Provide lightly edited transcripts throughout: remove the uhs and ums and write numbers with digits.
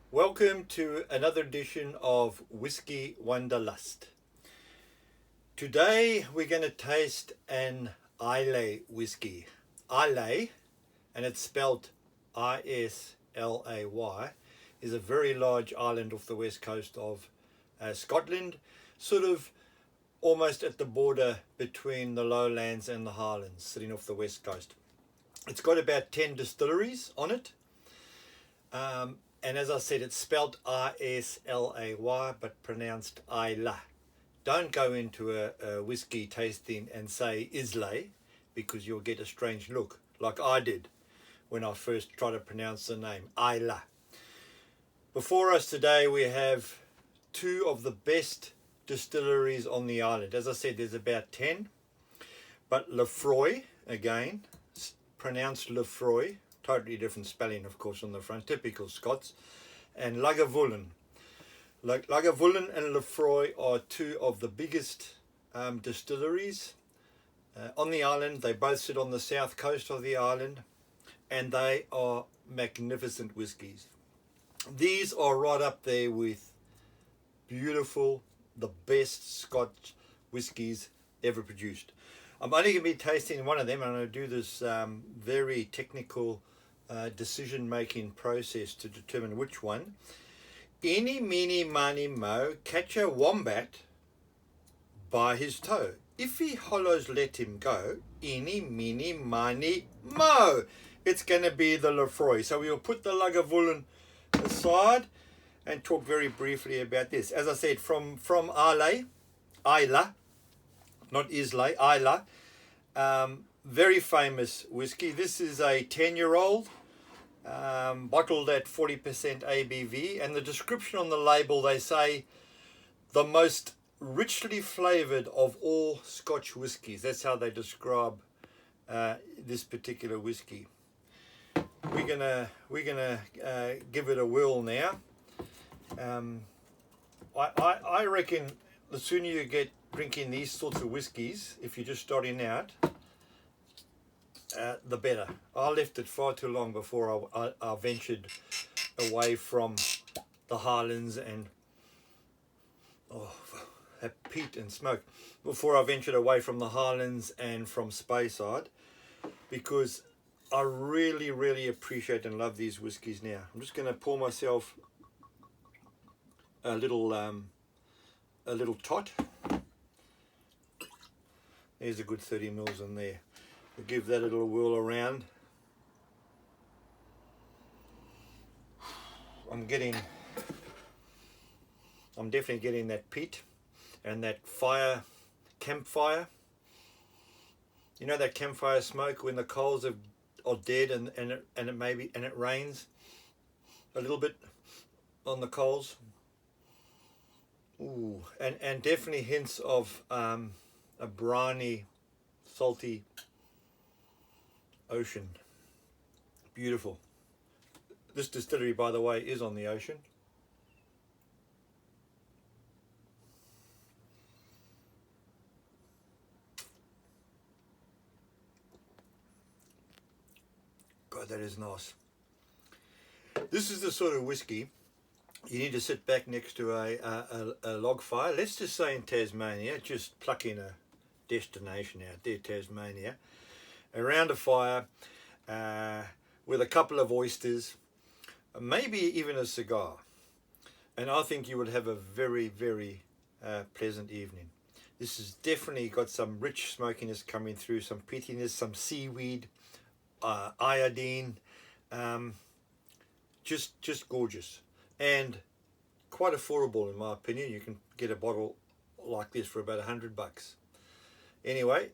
Welcome to another edition of Whiskey Wanderlust. Today we're going to taste an Islay whiskey. Islay, and it's spelled Islay, is a very large island off the west coast of Scotland, sort of almost at the border between the lowlands and the highlands, sitting off the west coast. It's got about 10 distilleries on it. And as I said, it's spelled Islay, but pronounced Islay. Don't go into a whiskey tasting and say Islay, because you'll get a strange look, like I did when I first tried to pronounce the name, Islay. Before us today, we have two of the best distilleries on the island. As I said, there's about 10, but Laphroaig, again, pronounced Laphroaig, totally different spelling, of course, on the front, typical Scots, and Lagavulin. Lagavulin and Laphroaig are two of the biggest distilleries on the island. They both sit on the south coast of the island, and they are magnificent whiskies. These are right up there with beautiful, the best Scotch whiskies ever produced. I'm only going to be tasting one of them. I'm going to do this very technical decision-making process to determine which one. Eeny, meeny, miny, mo, catch a wombat by his toe. If he hollows, let him go. Eeny, meeny, miny, mo. It's going to be the Laphroaig. So we'll put the Lagavulin aside and talk very briefly about this. As I said, from Islay, not Islay, Islay. Very famous whiskey. This is a 10-year-old, bottled at 40% ABV, and the description on the label, they say the most richly flavoured of all Scotch whiskies. That's how they describe this particular whiskey. We're gonna give it a whirl now. I reckon the sooner you get drinking these sorts of whiskies, if you're just starting out, the better. I left it far too long before I ventured away from the highlands and peat and smoke, before I ventured away from the highlands and from Speyside, because I really appreciate and love these whiskies now. I'm just going to pour myself a little tot. There's a good 30 mils in there. We'll give that a little whirl around. I'm definitely getting that peat and that fire, campfire. You know that campfire smoke when the coals are dead and it rains a little bit on the coals. Ooh, and definitely hints of a briny, salty ocean. Beautiful. This distillery, by the way, is on the ocean. God, that is nice. This is the sort of whiskey you need to sit back next to a log fire. Let's just say in Tasmania, just plucking a destination out there, Tasmania, around a fire with a couple of oysters, maybe even a cigar, and I think you would have a very pleasant evening. This has definitely got some rich smokiness coming through, some peatiness, some seaweed, iodine, just gorgeous and quite affordable in my opinion. You can get a bottle like this for about $100. Anyway,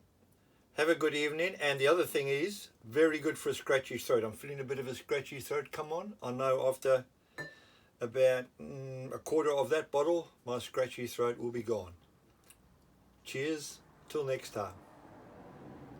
have a good evening. And the other thing is, very good for a scratchy throat. I'm feeling a bit of a scratchy throat come on. I know after about a quarter of that bottle, my scratchy throat will be gone. Cheers, till next time.